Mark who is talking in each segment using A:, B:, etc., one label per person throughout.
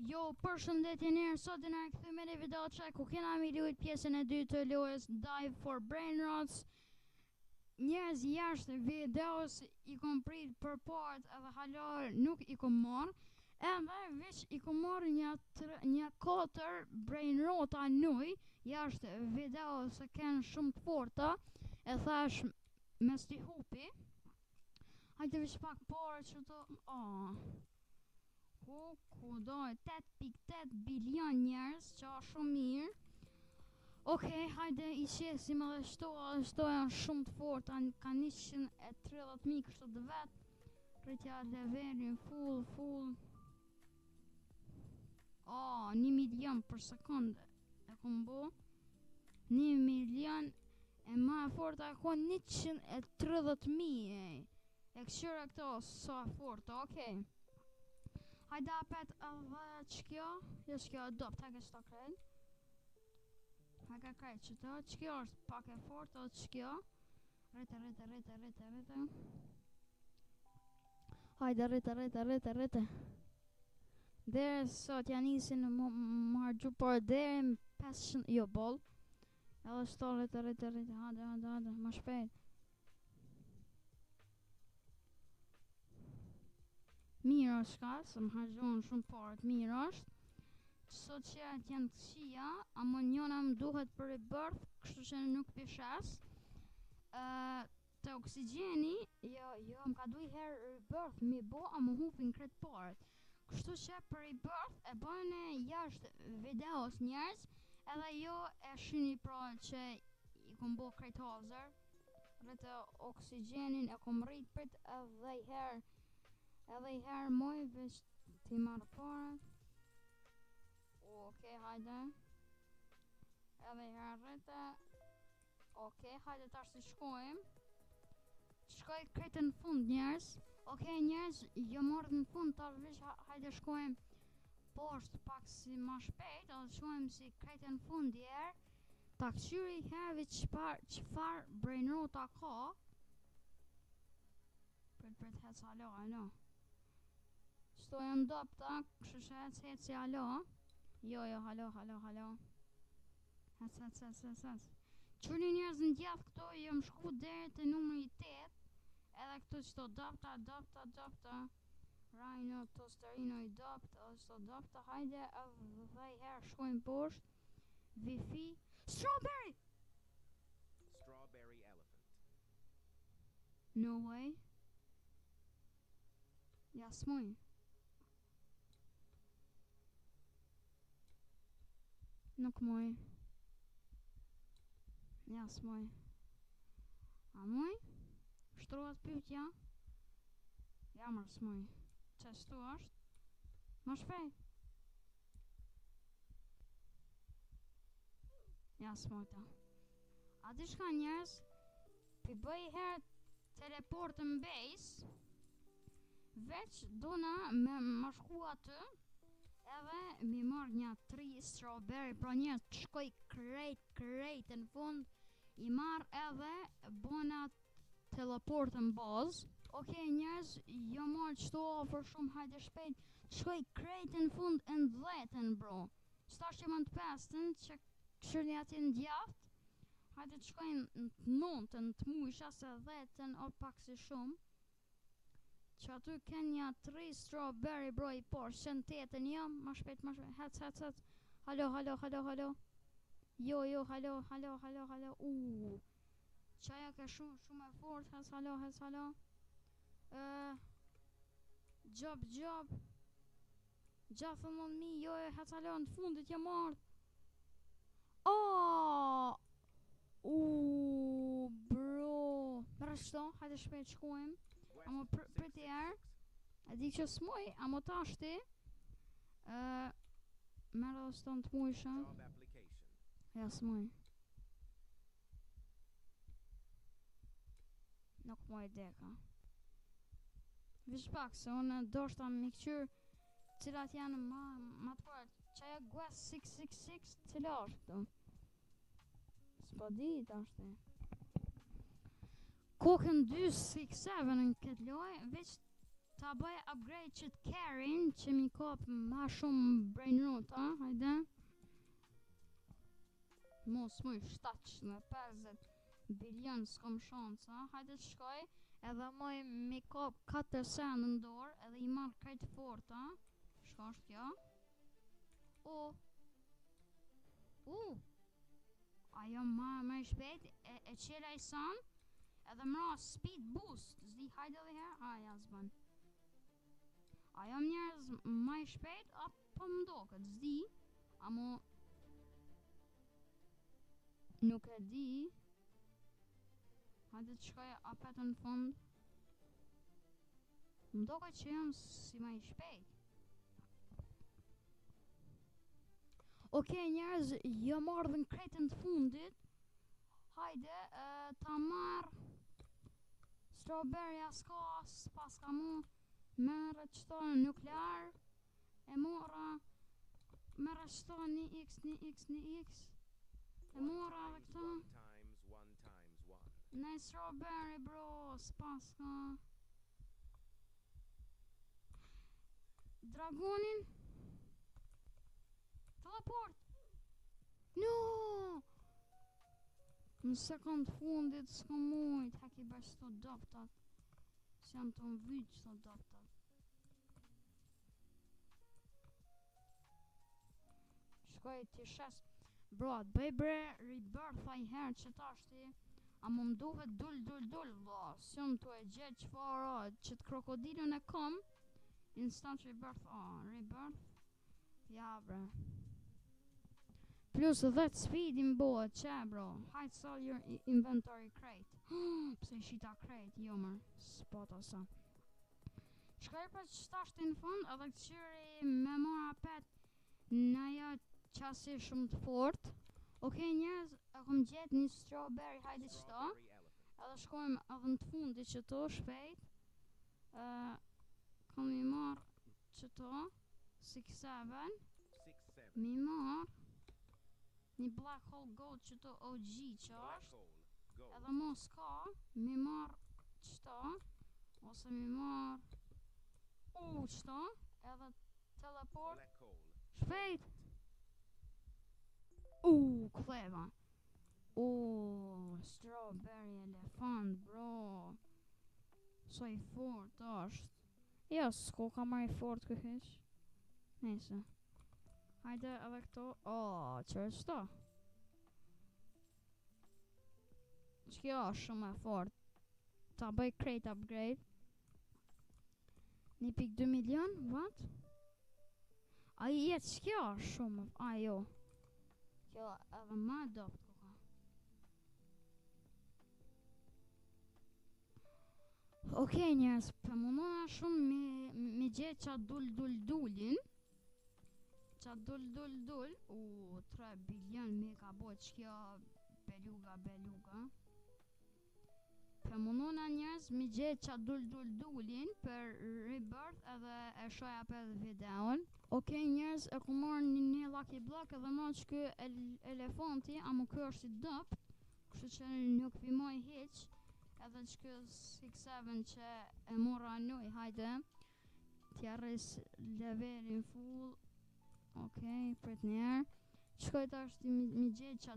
A: Jo, përshëndetje njerëz, sot na kthyem në video që ku kena me luajt pjesën e dytë të lojës Dive for Brain Rots. Njerëz jashtë videos i kom prit për part edhe hala nuk i kom marr. Edhe veç i kom marr një 4 brain rota nuj jashtë video se kanë shumë të forta. E thash me sti hupi. Hajde veç pak parë që të... Ku dojë 8.8 bilion njerëz, që është shumë mirë. Okej, hajde i qesim edhe shto janë shumë të forta, ka 130.000 kështu të vetë. Rritja levelin full. 1 milion për sekundë e kom bo. 1 milion e ma e forta e ko 130.000 e këshyre këto sa forta, okej. Hajde apet edhe q'kjo, jo q'kjo dopt, hajde s'to krejt. Hajde krejt qëto, q'kjo është pak e fort, o q'kjo. Rrite. Hajde rrite. Dere sot janë nisin më hargju, por dere më 500, jo bol. Edhe s'to rrite, hajde, ma shpejt. Mirë është ka, se më hargjohen shumë parët, mirë është. Sot që janë të qia, amoniona më duhet për rebirth, kështu që nuk pishes. Të oksigeni, jo më ka duj herë rebirth, mi bo, a më hupin kretë parët. Kështu që për rebirth e bëjnë jashtë videos njerës, edhe jo e shini pra që i kom bo kretë hazër. Rëtë oksigenin e kom rrit prit edhe i herë moj veç t'i marrë parët. Okej, hajde. Edhe i herë rrite. Okej, hajde tash të shkojmë. Shkoj krejtë në fund njerës. Okej njerës, jo marrë në fund, tash veç hajde shkojmë poshtë pak si ma shpejt, edhe shkojmë si krejtë në fund djerë. Ta këqyri i herë veç qëfar brain rota ka. Pret hec alo. Shto janë dopta, kështu që hec si alo. Jo, halo. Hec. Qërni njerëz në djath këto, jëm shku deri të numri 8. Edhe këto qëto dopta. Rhino, tosterino i dopta, edhe qëto dopta, hajde, edhe i herë shkojnë poshtë. Vifi, strawberry
B: elephant.
A: No way. Ja s'moj. Nuk moj. Ja s'moj. A moj? Shtrohet pyetja? Ja mërë s'moj. Që shtu është? Ma shpejt. Ja s'mojta. A di shka njerës? Pi bëj herë teleportën base. Veç dona me ma shku aty. Edhe mi marrë një 3 strawberry. Pra një të shkoj krejt në fund. I marrë edhe bona teleportën bazë. Okej njerëz, jo marrë qëto ofër shumë, hajde shpejt. Të shkoj krejt në fund në 10-ën bro. Qëta që më të 5-ën që këshërni ati në djaft. Hajde të shkojnë në 9-ën të mujsha se 10-ën o pak si shumë. Që aty kënë një 3 strawberry bro i por, që në 8-ën jam, ma shpejt, hec. Halo. Jo, halo. Qaja ka shumë e fort, hec halo. Job. Gjathën në mi, jo, hec halo, në fundit jam ardhë. Bro. Mërë shto, hajde shpejt shkojmë. Amo priti erë. E di që s'moj, amo tashti. Mërë dhe s'ton të mujshë. Ja s'moj. Nuk moj deka. Vish pak se unë do shta mi këqyr cilat janë ma të përët. Qaja Guess 666 cila është këto. S'po di tashti. Kokën 267 në këtë loj, veç ta bëj upgrade që të carry-n që mi kap ma shumë brain root, hajde. Mos më 750 bilion s'kom shansa, hajde të shkoj edhe moj mi kap 4 sen në dorë edhe i marrë krejt fort, shka është kjo? Ajo ma i shpejt e qela i san edhe mra speed boost, zdi hajde edhe her, ja zban. Ajo njerëz ma i shpejt, po m'doket, zdi, amo nuk e di. Hajde të shkoj apet në fund. M'doket që jam si ma i shpejt. Okej njerëz, jo marrë dhe në kretën të fundit. Hajde, ta marrë strawberry s'ka, pas ka mu. Merë qëto nuklear. E mora. Merë qëto një x. E mora dhe këto. Nej strawberry bro, s'pas ka. Dragonin. Teleport. No. Në sekund fundit s'ka mujt. Heki bash të doptat. S'jam të mvyq të doptat. Shkoj t'i shes. Bro, të bëj bre rebirth a i herë që t'ashti. A më mduhet dull, bro. S'jam të e gjetë qëfar, që të krokodilën e kom. Instant rebirth, rebirth. Ja bre. Plus 10 speed im bëhet, që bro. Hide sell your inventory crate. Pse shita crate, jo mër. S'pata sa. Shkoj për që t'ashti në fund, edhe këqyri me mora pet në ajo qasi shumë të fort. Okej njerëz, e kom gjetë një strawberry, hajde qëto. Edhe shkojmë edhe në të fundi qëto, shpejt. Kom i marrë qëto, 6-7. Mi marrë një black hole gold qëto OG që është. Edhe mos ka, mi marrë qëto. Ose mi marrë qëto. Edhe teleport. Shpejt. Kleva. Strawberry elefant, bro. So i fort është. Jo, s'ko ka ma i fort këhiq. Nese. Hajde edhe këto. Qërë qëto? Që kjo është shumë e fort. Ta bëj crate upgrade. 1.2 milion? What? A i jetë që kjo është shumë. Jo. Kjo edhe ma dopt koka. Okej njerës, për mundona shumë mi gjetë qa dullin. Qa dull. 3 bilion mi ka bo që kjo beluga. Për mundona njerës mi gjetë qa dullin për rebirth edhe e shoja për videon. Okej njerëz, e ku marrë një lucky block edhe ma që kjo elefanti, amo kjo është i dopt, kështu që nuk vimoj hiq, edhe që kjo 6-7 që e mora nuj, hajde, t'ja rris levelin full. Okej, prit njerë, qëkoj të është mi gjetë qa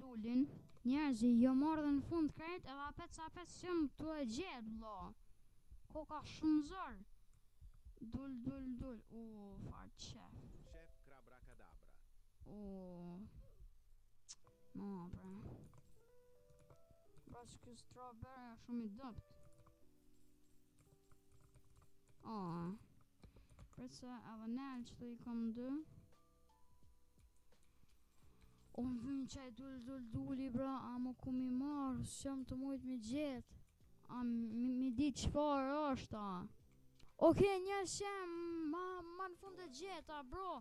A: dullin, njerëzi, jo marrë dhe në fund krejt, edhe apet s'jom të e gjetë, lo, ko ka shumë zërë. Dull. Fart chef.
B: Chef Crabrakadabra.
A: Ma bre. Bro që kjo strawberry është shumë i dopt. Pritse edhe nel që të i kom 2. Më vynë qaj dulli bra, amo ku mi marrë, s'jam të mujt mi gjetë. Mi di qëfar është, Okej, njerës që ma në fund e gjeta, bro.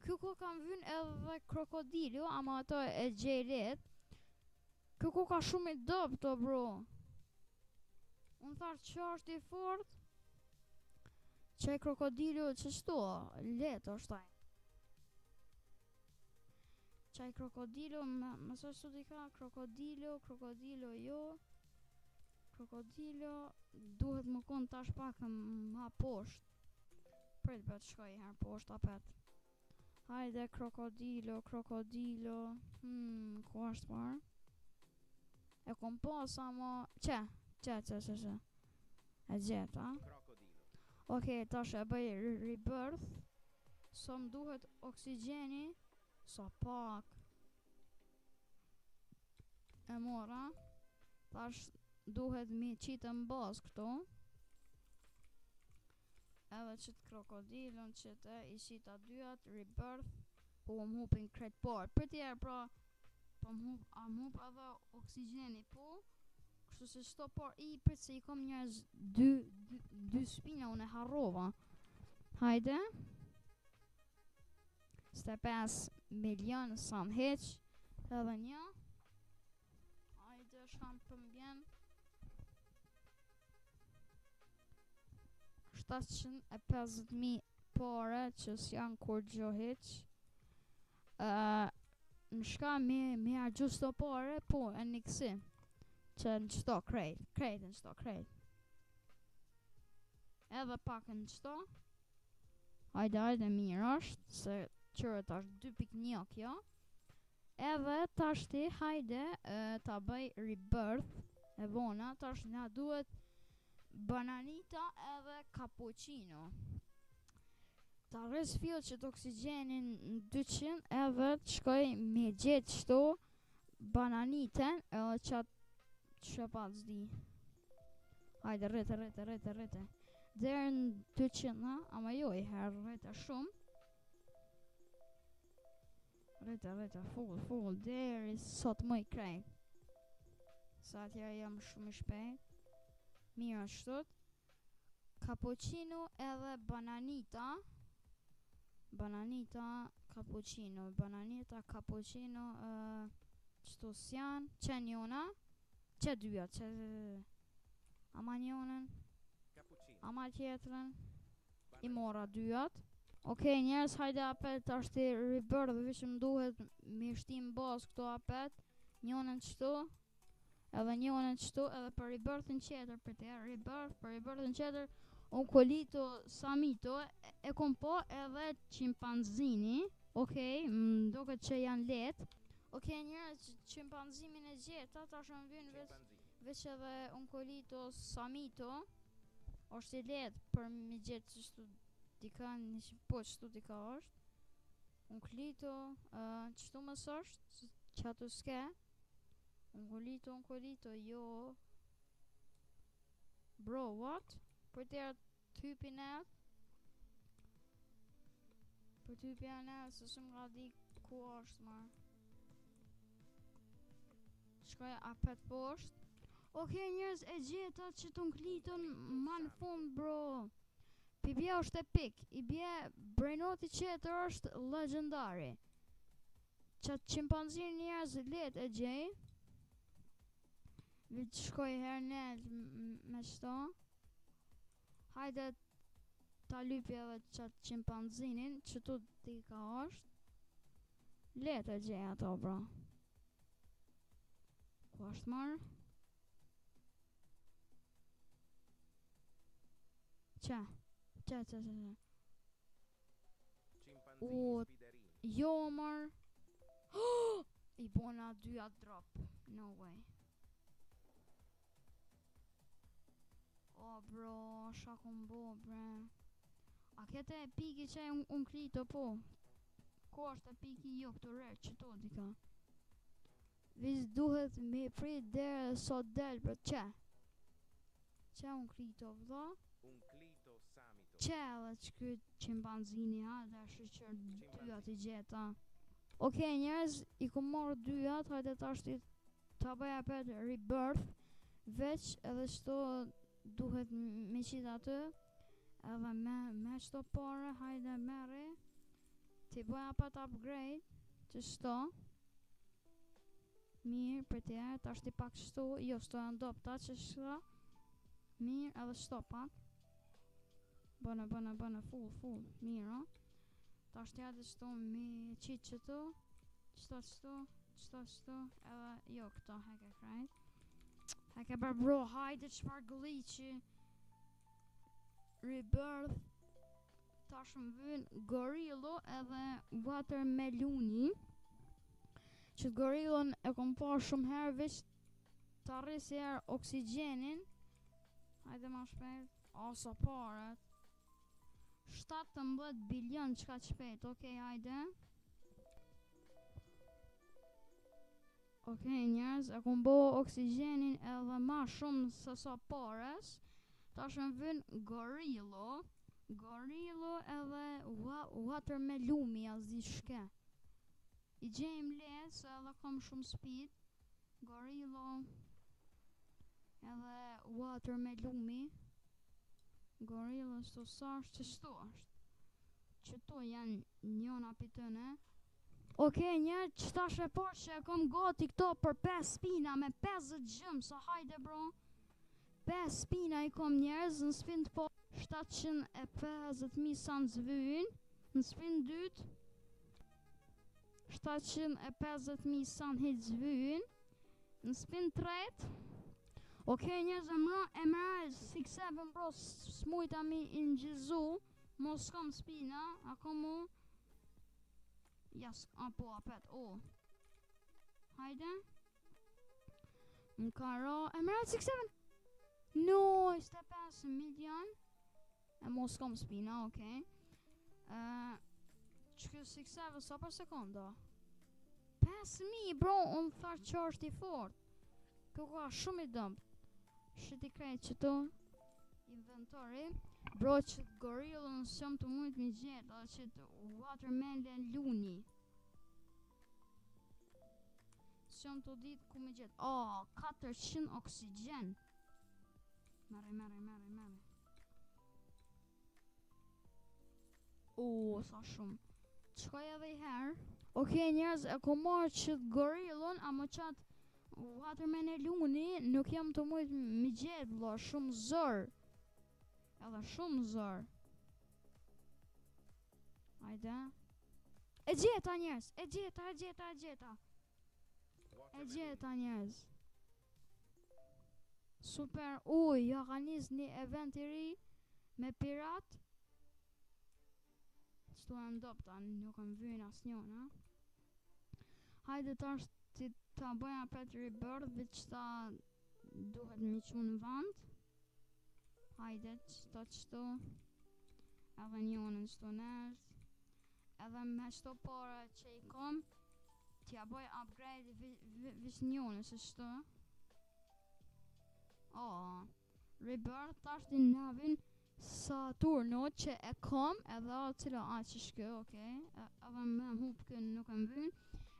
A: Kjo ko kam vynë edhe krokodilju, ama ato e gjelit. Kjo ko ka shumë i dopt, bro. Unë tharë që është i fort. Që e krokodilju, që qëto, letë është taj. Që e krokodilju, mësë është të di ka, krokodilju jo. Krokodilo duhet më kon tash pak ma poshtë. Prit bet shkoj herë poshtë apet. Hajde krokodilo. Ku është parë? E kom pas ama... Që? E gjeta.
B: Crocodilo.
A: Okej, tash e bëj rebirth. So më duhet oksigjeni. Sa pak. E mora. Tash duhet mi qitë në bazë këto. Edhe qëtë krokodilën qëtë i qita dyat, rebirth. Po më hupin krejt parë. Për tjerë pra, po më hup edhe oksigjeni po. Kështu se shto par i për se i kom njerëz dy spina unë e harrova. Hajde. 25 milion sa më heq. Edhe një. Hajde shkam pëmbjen. 750.000 pare që s'janë kur gjo heq. Në shka me argjus të pare, po e një kësi. Që në qëto krejt në qëto krejt. Edhe pak në qëto. Hajde mirë është, se qërë tash 2.1 kjo. Edhe tash ti hajde ta bëj rebirth e vona, tash na duhet bananita edhe cappuccino. Ta rres fill që të oksigenin në 200 edhe të shkoj me gjetë qëto bananiten edhe qatë që pa të zdi. Hajde rrete. Dherë në 200, ama jo i herë rrete shumë. Rrete, full, deri sot më i krejt. Sa atjera jam shumë i shpejt. Mirë ashtot. Cappuccino edhe bananita. Bananita, cappuccino, qëto s'jan, që njona, që dyja, që ama njonën,
B: Cappuccino.
A: ama tjetërën, i mora dyjat. Okej, njerës, hajde apet, tash ti rebirth dhe vishë më duhet me shtim bazë këto apet, njonën qëto, edhe njonën qëto, edhe për rebirthën qeter, për rebirthën qeter, Onkolito Samito, e kom po edhe qimpanzini, okej, më doket që janë letë. Okej, njerës, qimpanzimin e gjeta, tash më vynë veç edhe Onkolito Samito, është i letë për mi gjetë qështu dika, po qështu dika është. Onkolito, qështu mës është, që ato s'ke. Onkolito, jo. Bro, what? Për tjera typin e se shumë nga di ku është marë. Shkoj apet poshtë. Okej, njerëz, e gjeta që të nklitën ma në fund, bro. Pi bje është epik. I bje brejnoti qeter është legendari. Qatë qimpanzir njerëz let e gjej. Vëtë shkoj hernet me qëto. Hajde ta lypi edhe qatë qimpanzinin, që tu ti ka është. Let e gjej ato, bro. Ku është marë? Që?
B: Chimpanzini
A: U-
B: spiderini.
A: Jo, marë. I bona dyja drop. No way. O, bro, shakun bo, bre. A kete e piki që e unë klito, po? Ko është e piki jo këto rrë, që to dika? Viz duhet me prit dhere sot del, bro, që? Që unë klito, vdo?
B: Unclito Samito.
A: Që edhe që këtë qimpanzini, ha, dhe shqyqër dyjat i gjeta. Okej, njerëz, i ku morë dyjat, hajde tash ti ta bëj apet rebirth, veç edhe qëto duhet me qita aty, edhe me qëto pare, hajde meri, ti bëj apet upgrade, që qëto, mirë për tjerë, tash ti pak qëto, jo qëto janë dopta, që qëto, mirë edhe qëto pak, bëna, full, mirë, tash ti hajde qëto me qitë qëto, qëto, edhe jo këto heke krejt. Ha ke bërë bro, hajde çfarë gëlliqi. Rebirth. Tash më vjen Gorillo edhe Watermeloni. Që gorillon e kom pa shumë herë veç të arrisi herë oksigjenin. Hajde ma shpejt. Sa paret. 17 bilion qka shpejt. Okej, hajde. Okej, njerëz, e kom bo oksigjenin edhe ma shumë se sa pares. Tash më vjen Gorillo. Gorillo edhe Watermeloni, as di shke. I gjejmë letë se edhe kam shumë speed. Gorillo edhe Watermeloni. Gorillo shto sa është që shto është. Që to janë njona pitëne. Okej, njerë, qëta shë parë që e kom gati këto për 5 spina me 50 gjëmë. Sa hajde bro. 5 spina i kom njerëz në spin të po 750.000 sa në zvyjnë. Në spin 2 750.000 sa në hitë zvyjnë. Në spin 3. Okej, njerëz, e mërë 6-7 bro, s'mujta mi ingjizu. Mos kam spina, ako mu. Jas, po, apet, Hajde. Më karo, e mërë 6-7. No, 25 milion. E mos kam spina, okej. Që 6-7 sa për sekonda? 5.000 bro, unë tharë që është i fort. Kjo ka shumë i dëmë. Shit i krejt që to inventori. Bro, që të gorillën s'jom të mujt mi gjetë. Dhe që të Watermeloni s'jom të ditë ku mi gjetë. 400 oksigjen. Mere. Sa shumë. Qkoj edhe i herë. Okej, njerëz, e ku marrë që të gorillën, a më qatë Watermeloni nuk jam të mujt mi gjetë, blo, shumë zër. Edhe shumë zër. Hajde. E gjeta njerëz, e gjeta. E gjeta njerëz. Super, ja ka nis një event i ri me pirat. Qëtu e ndopta, nuk e më vynë as njona. Hajde tash ti ta bëja pet rebirth, veç ta duhet mi qu në vand. Hajde, qëto. Edhe njonën qëto nështë. Edhe me qëto para që i kom, t'ja bëj upgrade veç njonës e qëto. Rebirth tash ti navin Saturno që e kom, edhe cila që shkë, okej. Edhe me hup kën nuk e më vynë.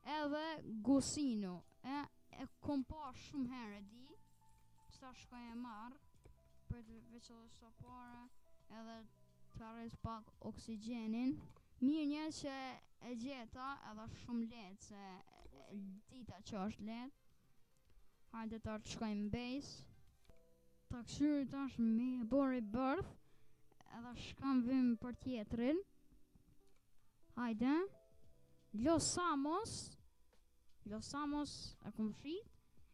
A: Edhe Gusino. E kom pa shumë herë di. Qëta shkoj e marrë. Për të veç edhe shto pare. Edhe të arres pak oksigjenin. Mirë njerë që e gjeta edhe shumë letë. Se dita që është letë. Hajde të shkojmë base. Ta këshyri tash me bo rebirth. Edhe shkam vim për tjetrin. Hajde. Los Samos e kom shrit.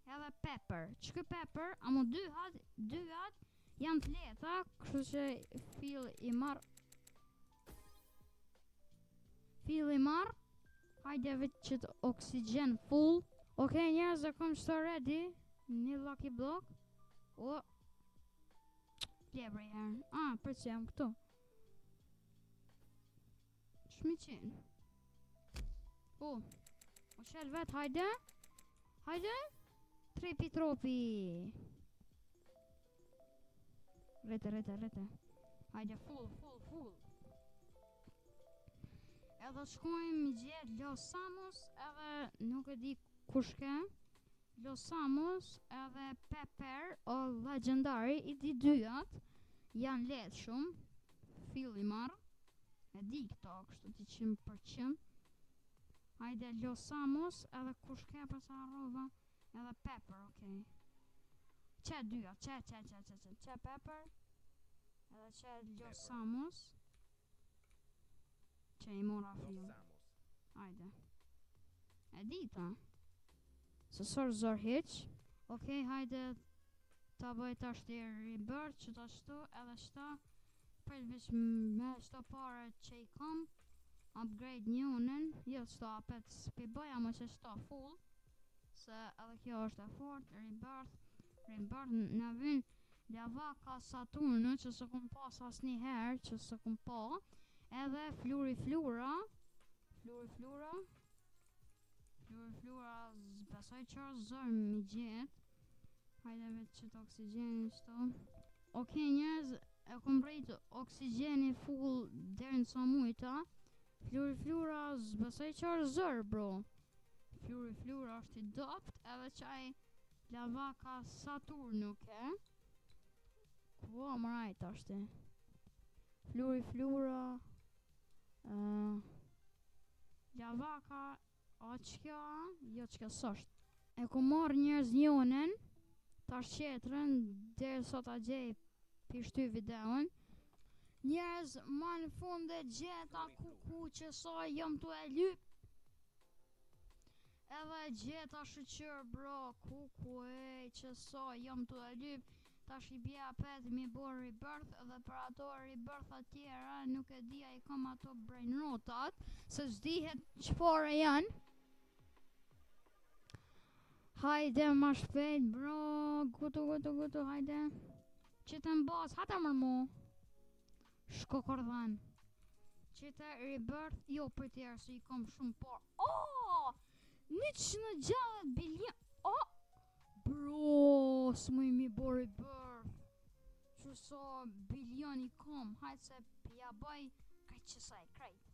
A: Edhe Pepper. Qëkë Pepper, amo dy hat janë të leta, kështu që fill i marr. Hajde vetë që të oksigjen full. Okej, njerëz, e kom qëto ready. Një lucky block. Lebri herë. Për që jam këtu. Shmi qenë. O qel vet, hajde. Tropi. Rete. Hajde, full. Edhe shkojmë i gjetë Los Samos, edhe nuk e di kushke. Los Samos edhe Pepper o legendary, i di dyat. Janë letë shumë. Fill i marë. E di këto, kështu ti 100%. Hajde Los Samos, edhe kushke për sa rova, edhe Pepper, okej. Qe dyja, qe Pepper, edhe qe Los Samos. Qe i mora fill. Hajde. E dita. Se sër zor hiq. Okej, hajde ta bëj tash të rebirth që ta shtu edhe shta për veç me shto pare që i kam upgrade njënën, jo shto apet s'pi bëja më që shto full se edhe kjo është e fort. Rebirth në vyn lavaka Saturnu që së kum pas asnjëherë, që së kum pa, edhe flura besoj që është zërë mi gjetë. Hajde vetë që të oksigeni qëto. Okej njerëz, e kom rejtë oksigeni full deri në sa mujta. Flura besoj që është zërë bro. Flura është i dopt edhe qaj lavaka Saturnu ke. Ku më rajt ashti. Flura lavaka o qka, jo qka sështë. E ku marrë njerëz njonën, tash qetrën, deri sot a gjej pishty videon. Njerëz, ma në fund e gjeta kuku që sa jam të e lyp. Edhe gjeta shëqër bro, kuku e që sa jam të e lyp. Tash i bje apet mi bo rebirth edhe për ato rebirth atjera nuk e dia i kam ato brain rotat se zdihet qëfare janë. Hajde ma shpejt bro, gutu, hajde. Qite m'baz, hata mërmu. Shko kordhan. Qite rebirth, jo për tjerë se i kam shumë par. Oh! 160 bilion. Oh! Bro, s'muj mi bo rebirth. Që sa bilion i kam, hajtë se pja baj krejt qësaj, krejt.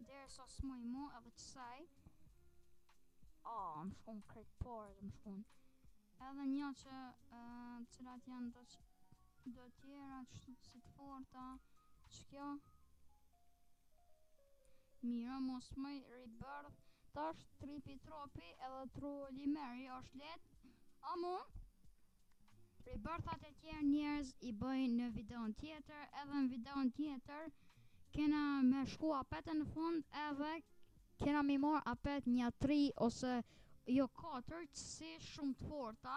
A: Dere sa s'muj mu edhe qësaj. Më shkon krejt parë, më shkon. Edhe një që cilat janë do tjera, qështu si të forta, që kjo? Mira, mos mëj rebirth, tash tripi tropi edhe troli meri është let. Amu, rebirthat e tjerë njerëz i bëjnë në videon tjetër, edhe në videon tjetër kena me shku apet në fund edhe kena mi marr apet një 3 ose jo 4 si shumë të forta.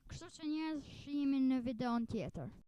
A: Kështu që njerëz shimin në videon tjetër.